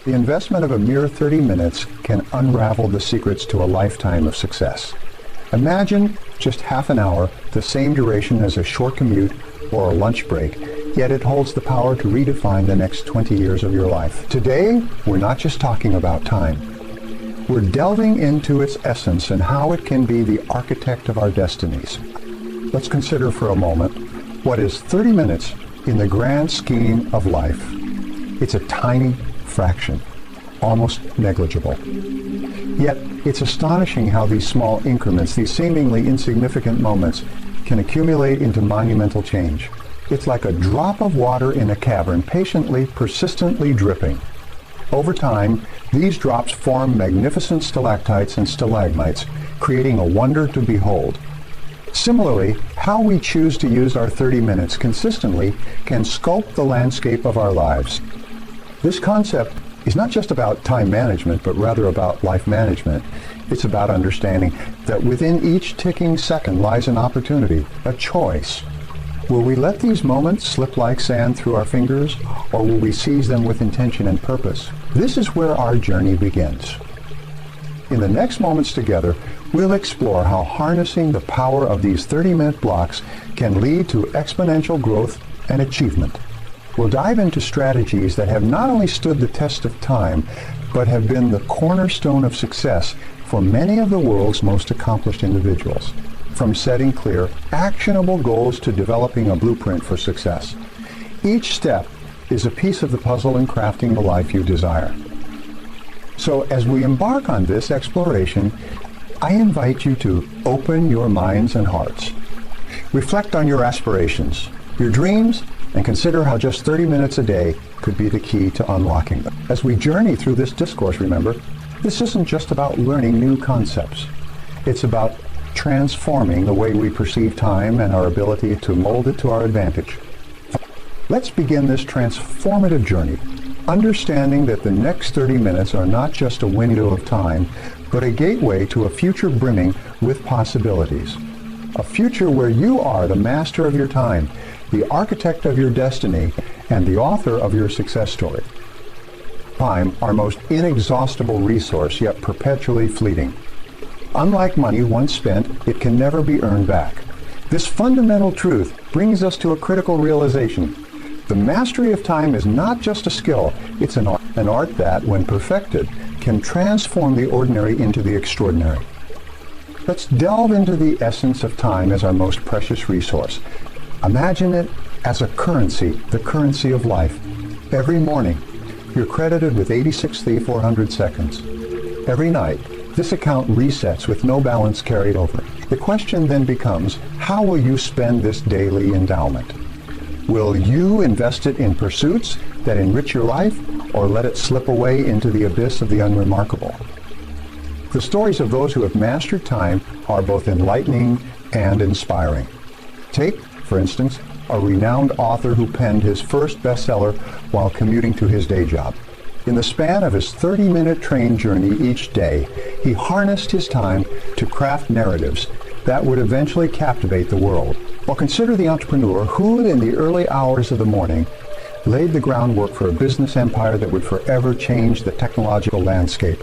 The investment of a mere 30 minutes can unravel the secrets to a lifetime of success. Imagine just half an hour, the same duration as a short commute or a lunch break, yet it holds the power to redefine the next 20 years of your life. Today, we're not just talking about time. We're delving into its essence and how it can be the architect of our destinies. Let's consider for a moment, what is 30 minutes in the grand scheme of life? It's a tiny fraction, almost negligible. Yet, it's astonishing how these small increments, these seemingly insignificant moments, can accumulate into monumental change. It's like a drop of water in a cavern, patiently, persistently dripping. Over time, these drops form magnificent stalactites and stalagmites, creating a wonder to behold. Similarly, how we choose to use our 30 minutes consistently can sculpt the landscape of our lives. This concept is not just about time management, but rather about life management. It's about understanding that within each ticking second lies an opportunity, a choice. Will we let these moments slip like sand through our fingers, or will we seize them with intention and purpose? This is where our journey begins. In the next moments together, we'll explore how harnessing the power of these 30-minute blocks can lead to exponential growth and achievement. We'll dive into strategies that have not only stood the test of time, but have been the cornerstone of success for many of the world's most accomplished individuals. From setting clear, actionable goals to developing a blueprint for success. Each step is a piece of the puzzle in crafting the life you desire. So as we embark on this exploration, I invite you to open your minds and hearts. Reflect on your aspirations, your dreams, and consider how just 30 minutes a day could be the key to unlocking them. As we journey through this discourse, remember, this isn't just about learning new concepts. It's about transforming the way we perceive time and our ability to mold it to our advantage. Let's begin this transformative journey, understanding that the next 30 minutes are not just a window of time, but a gateway to a future brimming with possibilities. A future where you are the master of your time, the architect of your destiny, and the author of your success story. Time, our most inexhaustible resource, yet perpetually fleeting. Unlike money once spent, it can never be earned back. This fundamental truth brings us to a critical realization. The mastery of time is not just a skill, it's an art that, when perfected, can transform the ordinary into the extraordinary. Let's delve into the essence of time as our most precious resource. Imagine it as a currency, the currency of life. Every morning, you're credited with 86,400 seconds. Every night, this account resets with no balance carried over. The question then becomes, how will you spend this daily endowment? Will you invest it in pursuits that enrich your life, or let it slip away into the abyss of the unremarkable? The stories of those who have mastered time are both enlightening and inspiring. Take, for instance, a renowned author who penned his first bestseller while commuting to his day job. In the span of his 30-minute train journey each day, he harnessed his time to craft narratives that would eventually captivate the world. Well, consider the entrepreneur who, in the early hours of the morning, laid the groundwork for a business empire that would forever change the technological landscape.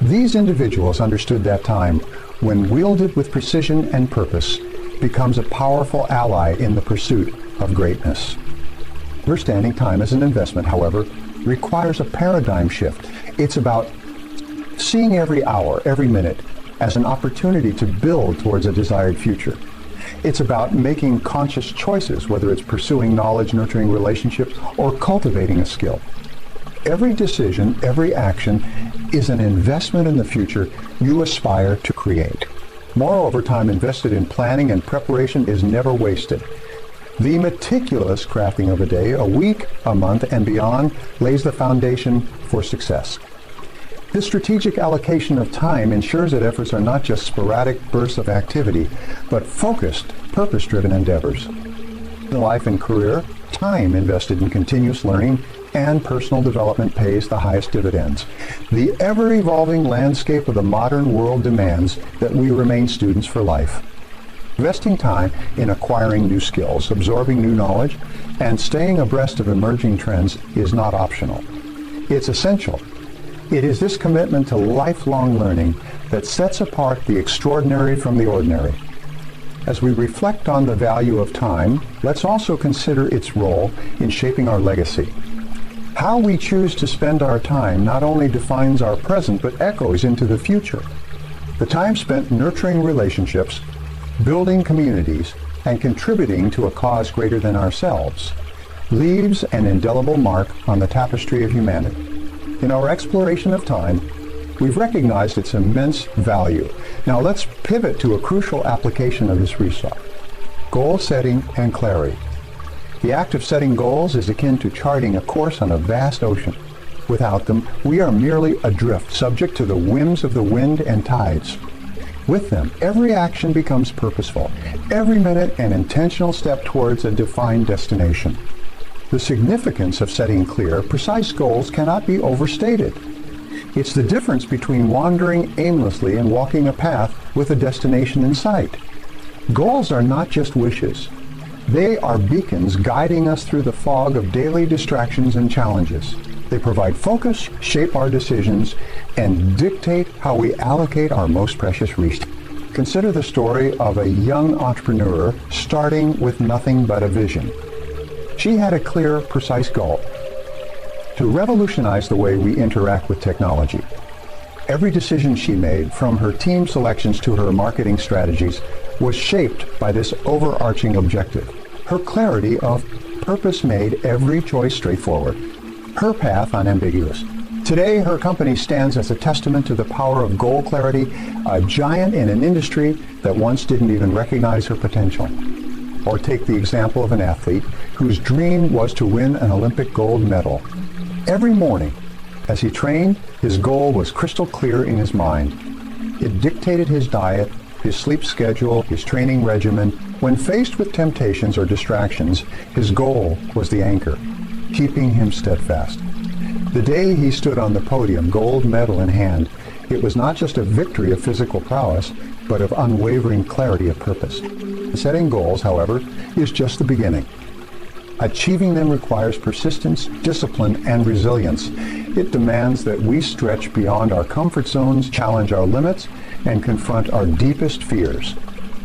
These individuals understood that time, when wielded with precision and purpose, becomes a powerful ally in the pursuit of greatness. Understanding time as an investment, however, requires a paradigm shift. It's about seeing every hour, every minute, as an opportunity to build towards a desired future. It's about making conscious choices, whether it's pursuing knowledge, nurturing relationships, or cultivating a skill. Every decision, every action is an investment in the future you aspire to create. Moreover, time invested in planning and preparation is never wasted. The meticulous crafting of a day, a week, a month, and beyond lays the foundation for success. This strategic allocation of time ensures that efforts are not just sporadic bursts of activity, but focused, purpose-driven endeavors. In life and career, time invested in continuous learning and personal development pays the highest dividends. The ever-evolving landscape of the modern world demands that we remain students for life. Investing time in acquiring new skills, absorbing new knowledge, and staying abreast of emerging trends is not optional. It's essential. It is this commitment to lifelong learning that sets apart the extraordinary from the ordinary. As we reflect on the value of time, let's also consider its role in shaping our legacy. How we choose to spend our time not only defines our present, but echoes into the future. The time spent nurturing relationships, building communities, and contributing to a cause greater than ourselves leaves an indelible mark on the tapestry of humanity. In our exploration of time, we've recognized its immense value. Now let's pivot to a crucial application of this resource: goal setting and clarity. The act of setting goals is akin to charting a course on a vast ocean. Without them, we are merely adrift, subject to the whims of the wind and tides. With them, every action becomes purposeful, every minute an intentional step towards a defined destination. The significance of setting clear, precise goals cannot be overstated. It's the difference between wandering aimlessly and walking a path with a destination in sight. Goals are not just wishes. They are beacons guiding us through the fog of daily distractions and challenges. They provide focus, shape our decisions, and dictate how we allocate our most precious resources. Consider the story of a young entrepreneur starting with nothing but a vision. She had a clear, precise goal: to revolutionize the way we interact with technology. Every decision she made, from her team selections to her marketing strategies, was shaped by this overarching objective. Her clarity of purpose made every choice straightforward, her path unambiguous. Today, her company stands as a testament to the power of goal clarity, a giant in an industry that once didn't even recognize her potential. Or take the example of an athlete whose dream was to win an Olympic gold medal. Every morning, as he trained, his goal was crystal clear in his mind. It dictated his diet, his sleep schedule, his training regimen. When faced with temptations or distractions, his goal was the anchor, keeping him steadfast. The day he stood on the podium, gold medal in hand, it was not just a victory of physical prowess, but of unwavering clarity of purpose. Setting goals, however, is just the beginning. Achieving them requires persistence, discipline, and resilience. It demands that we stretch beyond our comfort zones, challenge our limits, and confront our deepest fears.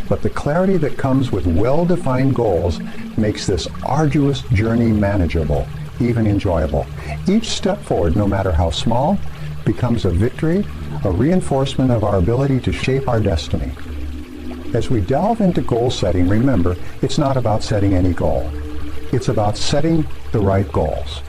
But the clarity that comes with well-defined goals makes this arduous journey manageable, even enjoyable. Each step forward, no matter how small, becomes a victory, a reinforcement of our ability to shape our destiny. As we delve into goal setting, remember, it's not about setting any goal. It's about setting the right goals.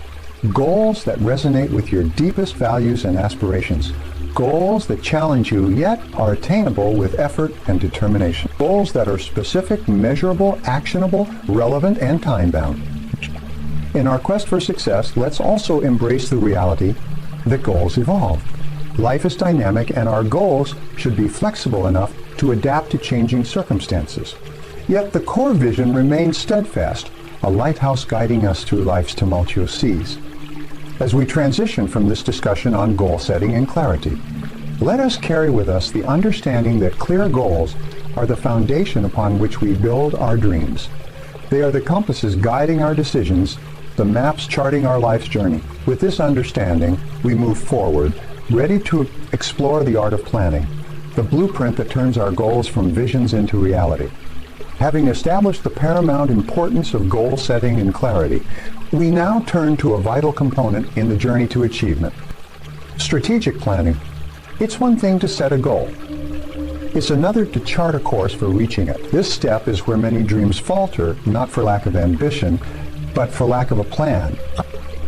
Goals that resonate with your deepest values and aspirations. Goals that challenge you yet are attainable with effort and determination. Goals that are specific, measurable, actionable, relevant, and time-bound. In our quest for success, let's also embrace the reality that goals evolve. Life is dynamic, and our goals should be flexible enough to adapt to changing circumstances. Yet the core vision remains steadfast, a lighthouse guiding us through life's tumultuous seas. As we transition from this discussion on goal setting and clarity, let us carry with us the understanding that clear goals are the foundation upon which we build our dreams. They are the compasses guiding our decisions, the maps charting our life's journey. With this understanding, we move forward, ready to explore the art of planning, the blueprint that turns our goals from visions into reality. Having established the paramount importance of goal setting and clarity, we now turn to a vital component in the journey to achievement: strategic planning. It's one thing to set a goal. It's another to chart a course for reaching it. This step is where many dreams falter, not for lack of ambition, but for lack of a plan.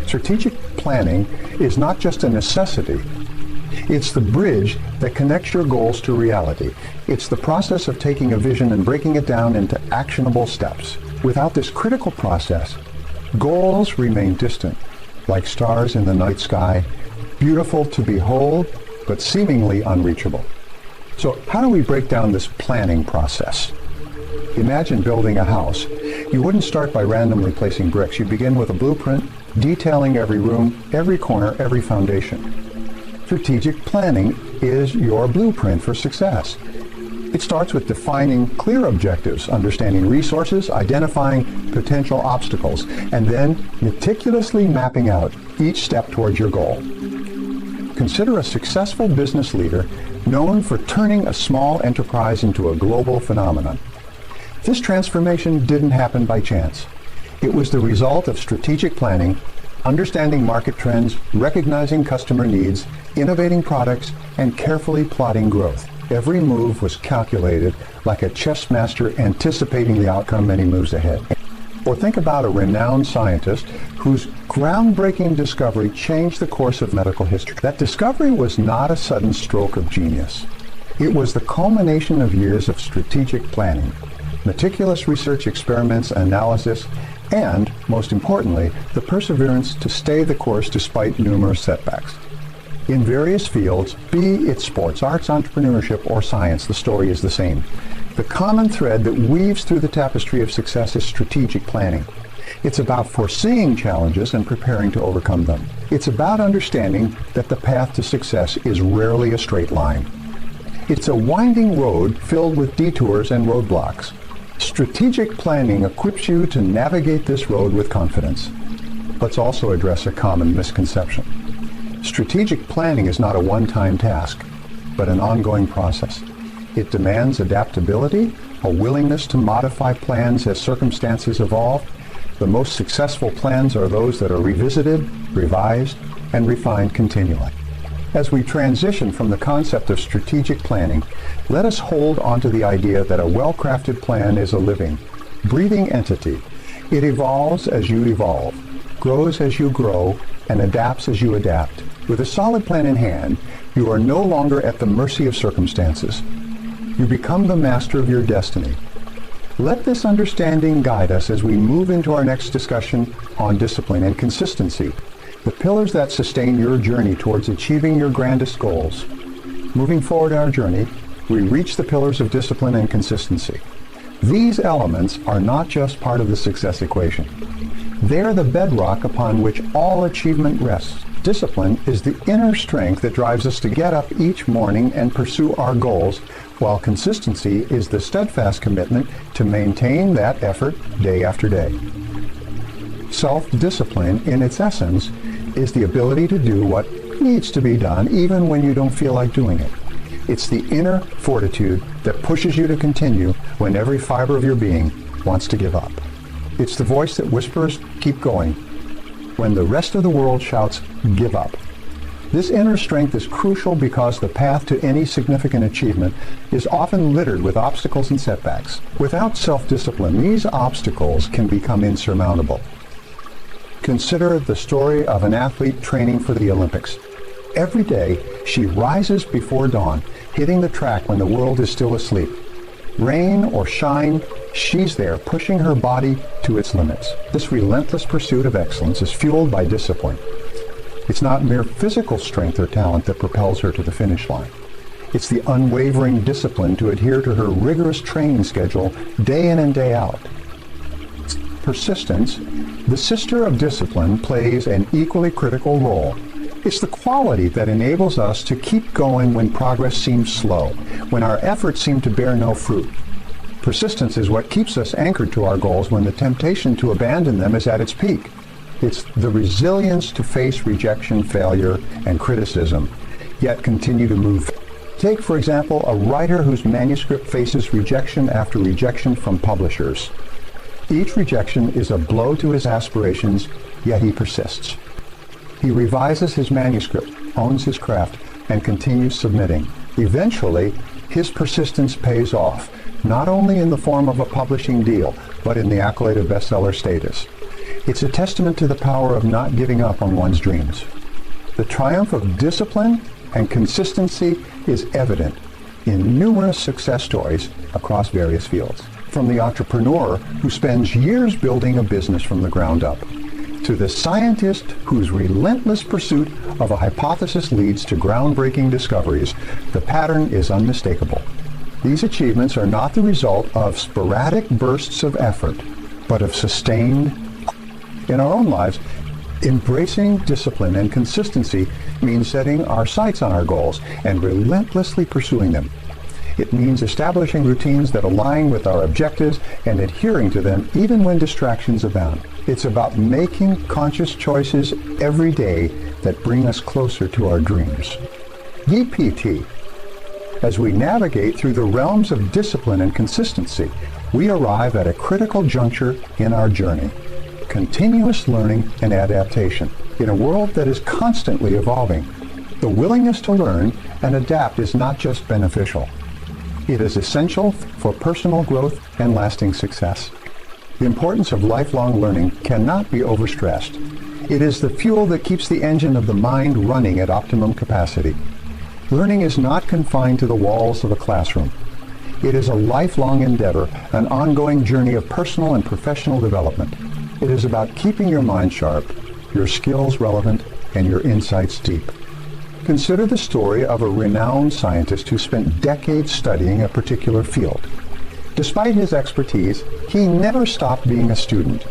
Strategic planning is not just a necessity. It's the bridge that connects your goals to reality. It's the process of taking a vision and breaking it down into actionable steps. Without this critical process, goals remain distant, like stars in the night sky, beautiful to behold, but seemingly unreachable. So how do we break down this planning process? Imagine building a house. You wouldn't start by randomly placing bricks. You begin with a blueprint, detailing every room, every corner, every foundation. Strategic planning is your blueprint for success. It starts with defining clear objectives, understanding resources, identifying potential obstacles, and then meticulously mapping out each step towards your goal. Consider a successful business leader known for turning a small enterprise into a global phenomenon. This transformation didn't happen by chance. It was the result of strategic planning, understanding market trends, recognizing customer needs, innovating products, and carefully plotting growth. Every move was calculated like a chess master anticipating the outcome many moves ahead. Or think about a renowned scientist whose groundbreaking discovery changed the course of medical history. That discovery was not a sudden stroke of genius. It was the culmination of years of strategic planning, meticulous research, experiments, analysis, and, most importantly, the perseverance to stay the course despite numerous setbacks. In various fields, be it sports, arts, entrepreneurship, or science, the story is the same. The common thread that weaves through the tapestry of success is strategic planning. It's about foreseeing challenges and preparing to overcome them. It's about understanding that the path to success is rarely a straight line. It's a winding road filled with detours and roadblocks. Strategic planning equips you to navigate this road with confidence. Let's also address a common misconception. Strategic planning is not a one-time task, but an ongoing process. It demands adaptability, a willingness to modify plans as circumstances evolve. The most successful plans are those that are revisited, revised, and refined continually. As we transition from the concept of strategic planning, let us hold onto the idea that a well-crafted plan is a living, breathing entity. It evolves as you evolve, grows as you grow, and adapts as you adapt. With a solid plan in hand, you are no longer at the mercy of circumstances. You become the master of your destiny. Let this understanding guide us as we move into our next discussion on discipline and consistency, the pillars that sustain your journey towards achieving your grandest goals. Moving forward in our journey, we reach the pillars of discipline and consistency. These elements are not just part of the success equation. They're the bedrock upon which all achievement rests. Discipline is the inner strength that drives us to get up each morning and pursue our goals, while consistency is the steadfast commitment to maintain that effort day after day. Self-discipline, in its essence, is the ability to do what needs to be done even when you don't feel like doing it. It's the inner fortitude that pushes you to continue when every fiber of your being wants to give up. It's the voice that whispers, "Keep going," when the rest of the world shouts, "Give up." This inner strength is crucial because the path to any significant achievement is often littered with obstacles and setbacks. Without self-discipline, these obstacles can become insurmountable. Consider the story of an athlete training for the Olympics. Every day, she rises before dawn, hitting the track when the world is still asleep. Rain or shine, she's there, pushing her body to its limits. This relentless pursuit of excellence is fueled by discipline. It's not mere physical strength or talent that propels her to the finish line. It's the unwavering discipline to adhere to her rigorous training schedule day in and day out. Persistence, the sister of discipline, plays an equally critical role. It's the quality that enables us to keep going when progress seems slow, when our efforts seem to bear no fruit. Persistence is what keeps us anchored to our goals when the temptation to abandon them is at its peak. It's the resilience to face rejection, failure, and criticism, yet continue to move. Take, for example, a writer whose manuscript faces rejection after rejection from publishers. Each rejection is a blow to his aspirations, yet he persists. He revises his manuscript, owns his craft, and continues submitting. Eventually, his persistence pays off, not only in the form of a publishing deal, but in the accolade of bestseller status. It's a testament to the power of not giving up on one's dreams. The triumph of discipline and consistency is evident in numerous success stories across various fields. From the entrepreneur who spends years building a business from the ground up, to the scientist whose relentless pursuit of a hypothesis leads to groundbreaking discoveries, the pattern is unmistakable. These achievements are not the result of sporadic bursts of effort, but of sustained. In our own lives, embracing discipline and consistency means setting our sights on our goals and relentlessly pursuing them. It means establishing routines that align with our objectives and adhering to them even when distractions abound. It's about making conscious choices every day that bring us closer to our dreams. DPT. As we navigate through the realms of discipline and consistency, we arrive at a critical juncture in our journey: continuous learning and adaptation. In a world that is constantly evolving, the willingness to learn and adapt is not just beneficial. It is essential for personal growth and lasting success. The importance of lifelong learning cannot be overstressed. It is the fuel that keeps the engine of the mind running at optimum capacity. Learning is not confined to the walls of a classroom. It is a lifelong endeavor, an ongoing journey of personal and professional development. It is about keeping your mind sharp, your skills relevant, and your insights deep. Consider the story of a renowned scientist who spent decades studying a particular field. Despite his expertise, he never stopped being a student.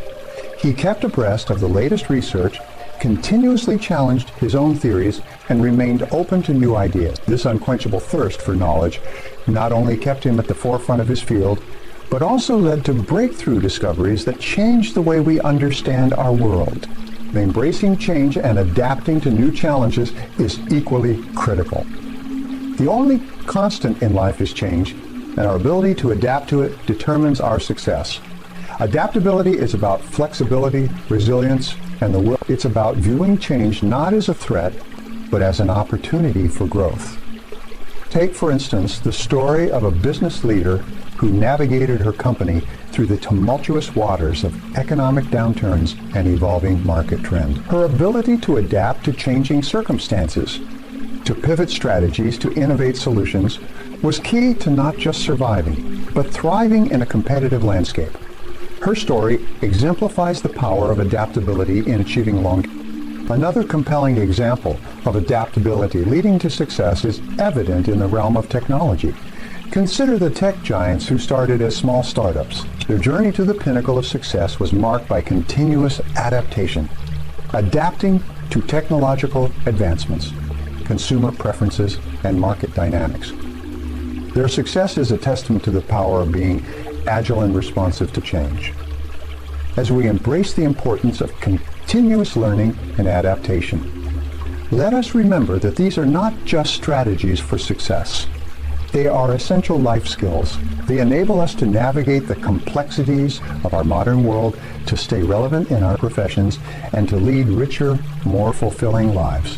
He kept abreast of the latest research, continuously challenged his own theories, and remained open to new ideas. This unquenchable thirst for knowledge not only kept him at the forefront of his field, but also led to breakthrough discoveries that changed the way we understand our world. Embracing change and adapting to new challenges is equally critical. The only constant in life is change, and our ability to adapt to it determines our success. Adaptability is about flexibility, resilience, and the will. It's about viewing change not as a threat, but as an opportunity for growth. Take, for instance, the story of a business leader who navigated her company through the tumultuous waters of economic downturns and evolving market trends. Her ability to adapt to changing circumstances, to pivot strategies, to innovate solutions, was key to not just surviving, but thriving in a competitive landscape. Her story exemplifies the power of adaptability in achieving Another compelling example of adaptability leading to success is evident in the realm of technology. Consider the tech giants who started as small startups. Their journey to the pinnacle of success was marked by continuous adaptation, adapting to technological advancements, consumer preferences, and market dynamics. Their success is a testament to the power of being agile and responsive to change. As we embrace the importance of continuous learning and adaptation, let us remember that these are not just strategies for success. They are essential life skills. They enable us to navigate the complexities of our modern world, to stay relevant in our professions, and to lead richer, more fulfilling lives.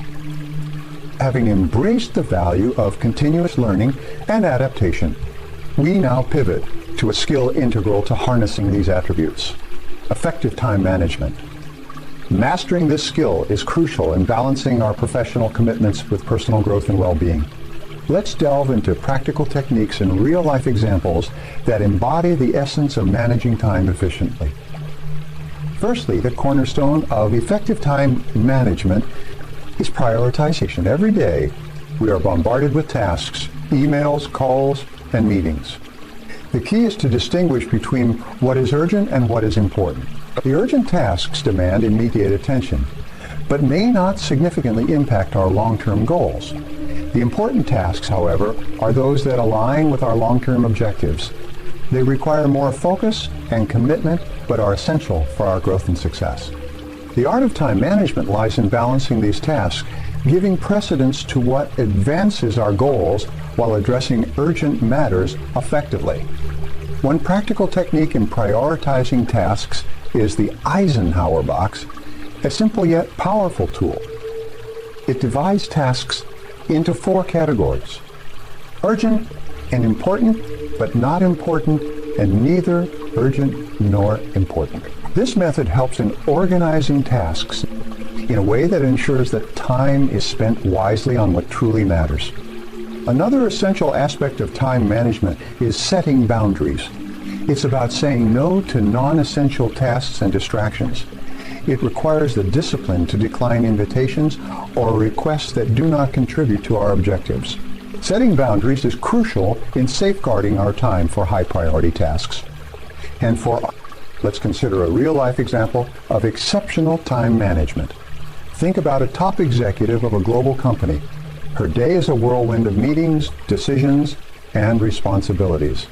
Having embraced the value of continuous learning and adaptation, we now pivot to a skill integral to harnessing these attributes: effective time management. Mastering this skill is crucial in balancing our professional commitments with personal growth and well-being. Let's delve into practical techniques and real-life examples that embody the essence of managing time efficiently. Firstly, the cornerstone of effective time management is prioritization. Every day, we are bombarded with tasks, emails, calls, and meetings. The key is to distinguish between what is urgent and what is important. The urgent tasks demand immediate attention, but may not significantly impact our long-term goals. The important tasks, however, are those that align with our long-term objectives. They require more focus and commitment, but are essential for our growth and success. The art of time management lies in balancing these tasks, giving precedence to what advances our goals while addressing urgent matters effectively. One practical technique in prioritizing tasks is the Eisenhower box, a simple yet powerful tool. It divides tasks into 4 categories: urgent and important, but not important, and neither urgent nor important. This method helps in organizing tasks in a way that ensures that time is spent wisely on what truly matters. Another essential aspect of time management is setting boundaries. It's about saying no to non-essential tasks and distractions. It requires the discipline to decline invitations or requests that do not contribute to our objectives. Setting boundaries is crucial in safeguarding our time for high-priority tasks. Let's consider a real-life example of exceptional time management. Think about a top executive of a global company. Her day is a whirlwind of meetings, decisions, and responsibilities.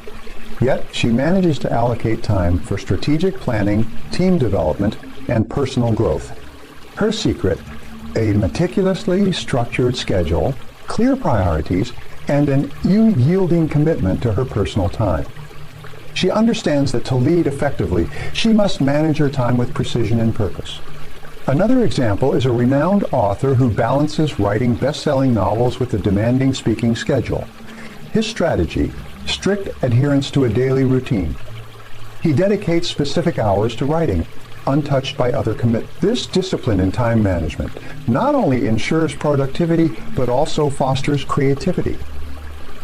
Yet she manages to allocate time for strategic planning, team development, and personal growth. Her secret: a meticulously structured schedule, clear priorities, and an unyielding commitment to her personal time. She understands that to lead effectively, she must manage her time with precision and purpose. Another example is a renowned author who balances writing best-selling novels with a demanding speaking schedule. His strategy: strict adherence to a daily routine. He dedicates specific hours to writing, untouched by other commitments. This discipline in time management not only ensures productivity, but also fosters creativity.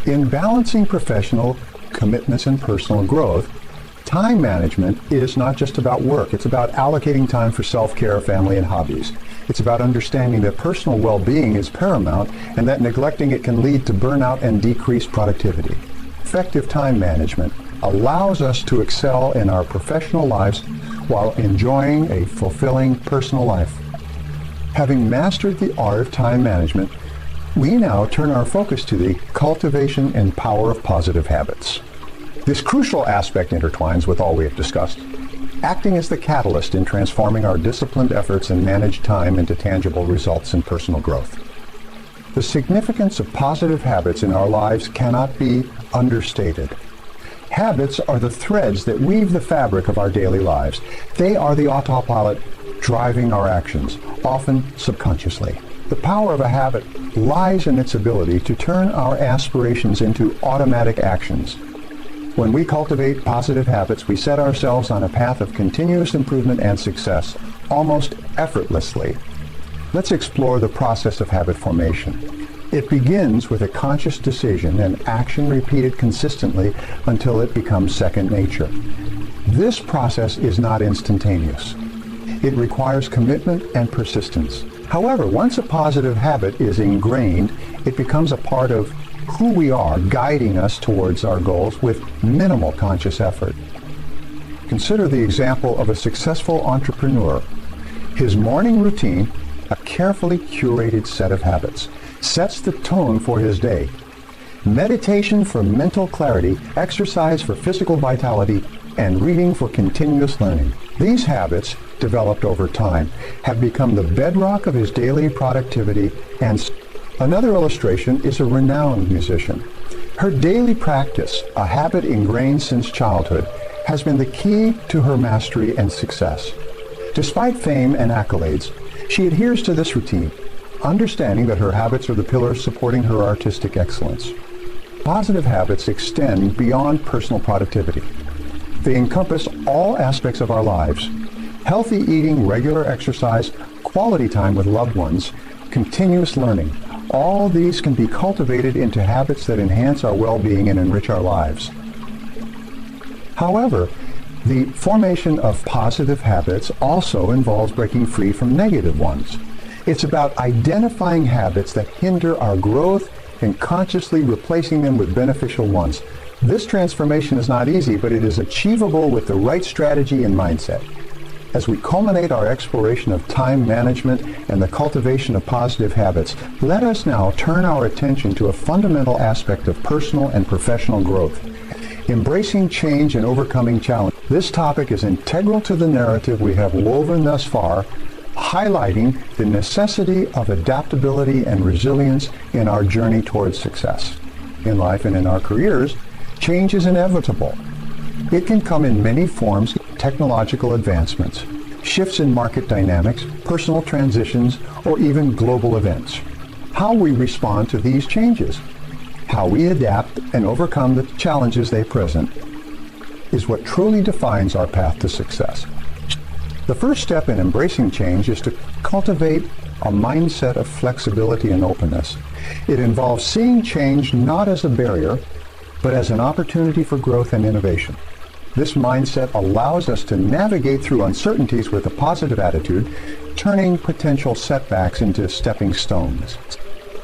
In balancing professional commitments and personal growth, time management is not just about work. It's about allocating time for self-care, family, and hobbies. It's about understanding that personal well-being is paramount and that neglecting it can lead to burnout and decreased productivity. Effective time management allows us to excel in our professional lives while enjoying a fulfilling personal life. Having mastered the art of time management, we now turn our focus to the cultivation and power of positive habits. This crucial aspect intertwines with all we have discussed, acting as the catalyst in transforming our disciplined efforts and managed time into tangible results in personal growth. The significance of positive habits in our lives cannot be understated. Habits are the threads that weave the fabric of our daily lives. They are the autopilot driving our actions, often subconsciously. The power of a habit lies in its ability to turn our aspirations into automatic actions. When we cultivate positive habits, we set ourselves on a path of continuous improvement and success, almost effortlessly. Let's explore the process of habit formation. It begins with a conscious decision and action repeated consistently until it becomes second nature. This process is not instantaneous. It requires commitment and persistence. However, once a positive habit is ingrained, it becomes a part of who we are, guiding us towards our goals with minimal conscious effort. Consider the example of a successful entrepreneur. His morning routine, a carefully curated set of habits, sets the tone for his day. Meditation for mental clarity, exercise for physical vitality, and reading for continuous learning. These habits, developed over time, have become the bedrock of his daily productivity. And another illustration is a renowned musician. Her daily practice, a habit ingrained since childhood, has been the key to her mastery and success. Despite fame and accolades, she adheres to this routine, understanding that her habits are the pillars supporting her artistic excellence. Positive habits extend beyond personal productivity. They encompass all aspects of our lives: healthy eating, regular exercise, quality time with loved ones, continuous learning. All these can be cultivated into habits that enhance our well-being and enrich our lives. However, the formation of positive habits also involves breaking free from negative ones. It's about identifying habits that hinder our growth and consciously replacing them with beneficial ones. This transformation is not easy, but it is achievable with the right strategy and mindset. As we culminate our exploration of time management and the cultivation of positive habits, let us now turn our attention to a fundamental aspect of personal and professional growth: embracing change and overcoming challenge. This topic is integral to the narrative we have woven thus far, highlighting the necessity of adaptability and resilience in our journey towards success. In life and in our careers, change is inevitable. It can come in many forms: technological advancements, shifts in market dynamics, personal transitions, or even global events. How we respond to these changes, how we adapt and overcome the challenges they present, is what truly defines our path to success. The first step in embracing change is to cultivate a mindset of flexibility and openness. It involves seeing change not as a barrier, but as an opportunity for growth and innovation. This mindset allows us to navigate through uncertainties with a positive attitude, turning potential setbacks into stepping stones.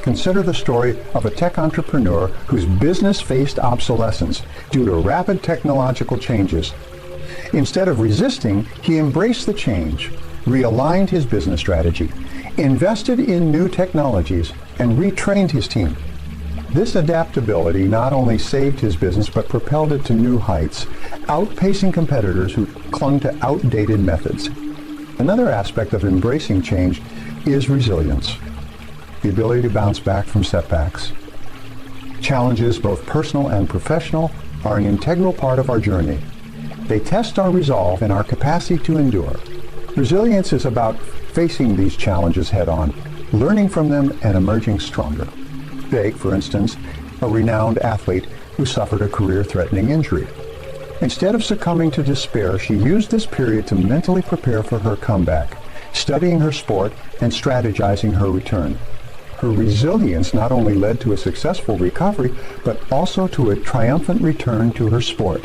Consider the story of a tech entrepreneur whose business faced obsolescence due to rapid technological changes. Instead of resisting, he embraced the change, realigned his business strategy, invested in new technologies, and retrained his team. This adaptability not only saved his business but propelled it to new heights, outpacing competitors who clung to outdated methods. Another aspect of embracing change is resilience, the ability to bounce back from setbacks. Challenges, both personal and professional, are an integral part of our journey. They test our resolve and our capacity to endure. Resilience is about facing these challenges head-on, learning from them, and emerging stronger. Take, for instance, a renowned athlete who suffered a career-threatening injury. Instead of succumbing to despair, she used this period to mentally prepare for her comeback, studying her sport and strategizing her return. Her resilience not only led to a successful recovery, but also to a triumphant return to her sport,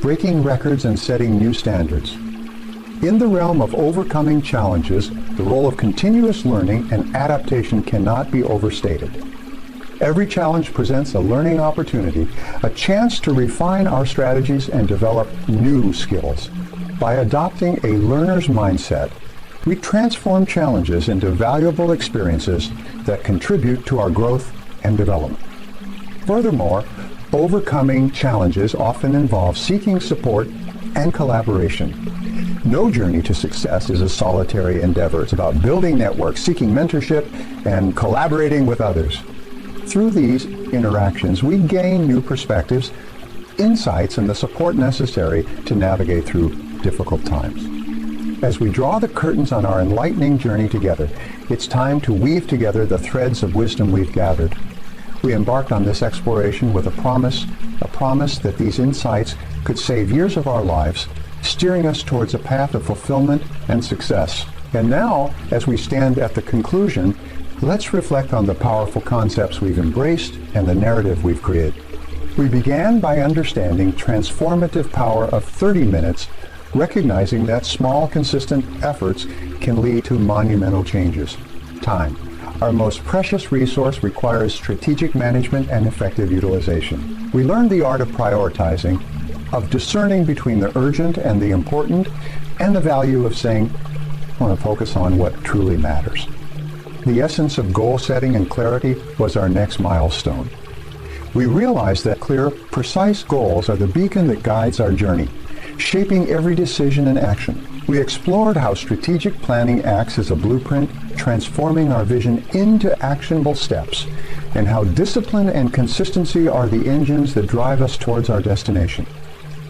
breaking records and setting new standards. In the realm of overcoming challenges, the role of continuous learning and adaptation cannot be overstated. Every challenge presents a learning opportunity, a chance to refine our strategies and develop new skills. By adopting a learner's mindset, we transform challenges into valuable experiences that contribute to our growth and development. Furthermore, overcoming challenges often involves seeking support and collaboration. No journey to success is a solitary endeavor. It's about building networks, seeking mentorship, and collaborating with others. Through these interactions, we gain new perspectives, insights, and the support necessary to navigate through difficult times. As we draw the curtains on our enlightening journey together, it's time to weave together the threads of wisdom we've gathered. We embarked on this exploration with a promise that these insights could save years of our lives, steering us towards a path of fulfillment and success. And now, as we stand at the conclusion, let's reflect on the powerful concepts we've embraced and the narrative we've created. We began by understanding transformative power of 30 minutes, recognizing that small, consistent efforts can lead to monumental changes. Time, our most precious resource, requires strategic management and effective utilization. We learned the art of prioritizing, of discerning between the urgent and the important, and the value of saying, I want to focus on what truly matters. The essence of goal setting and clarity was our next milestone. We realized that clear, precise goals are the beacon that guides our journey, shaping every decision and action. We explored how strategic planning acts as a blueprint, transforming our vision into actionable steps, and how discipline and consistency are the engines that drive us towards our destination.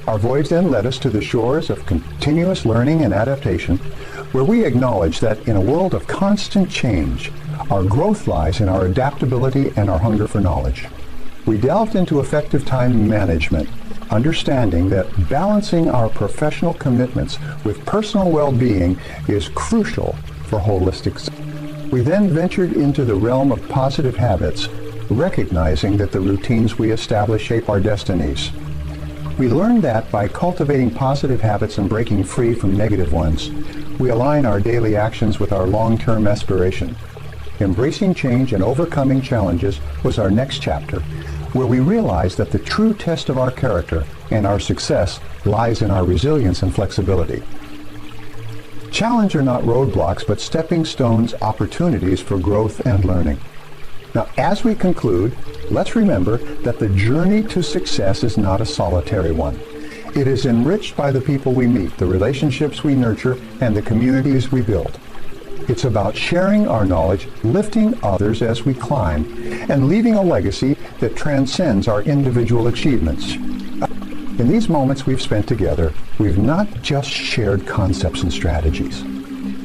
Our voyage then led us to the shores of continuous learning and adaptation, where we acknowledge that in a world of constant change, our growth lies in our adaptability and our hunger for knowledge. We delved into effective time management, understanding that balancing our professional commitments with personal well-being is crucial for holistic success. We then ventured into the realm of positive habits, recognizing that the routines we establish shape our destinies. We learned that by cultivating positive habits and breaking free from negative ones, we align our daily actions with our long-term aspiration. Embracing change and overcoming challenges was our next chapter, where we realized that the true test of our character and our success lies in our resilience and flexibility. Challenges are not roadblocks, but stepping stones, opportunities for growth and learning. Now, as we conclude, let's remember that the journey to success is not a solitary one. It is enriched by the people we meet, the relationships we nurture, and the communities we build. It's about sharing our knowledge, lifting others as we climb, and leaving a legacy that transcends our individual achievements. In these moments we've spent together, we've not just shared concepts and strategies.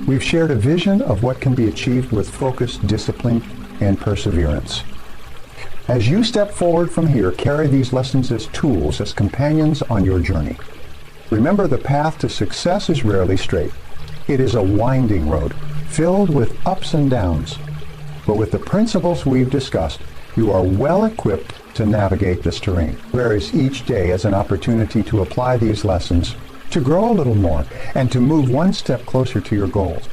We've shared a vision of what can be achieved with focus, discipline, and perseverance. As you step forward from here, carry these lessons as tools, as companions on your journey. Remember, the path to success is rarely straight. It is a winding road, filled with ups and downs. But with the principles we've discussed, you are well equipped to navigate this terrain, whereas each day is an opportunity to apply these lessons, to grow a little more, and to move one step closer to your goals.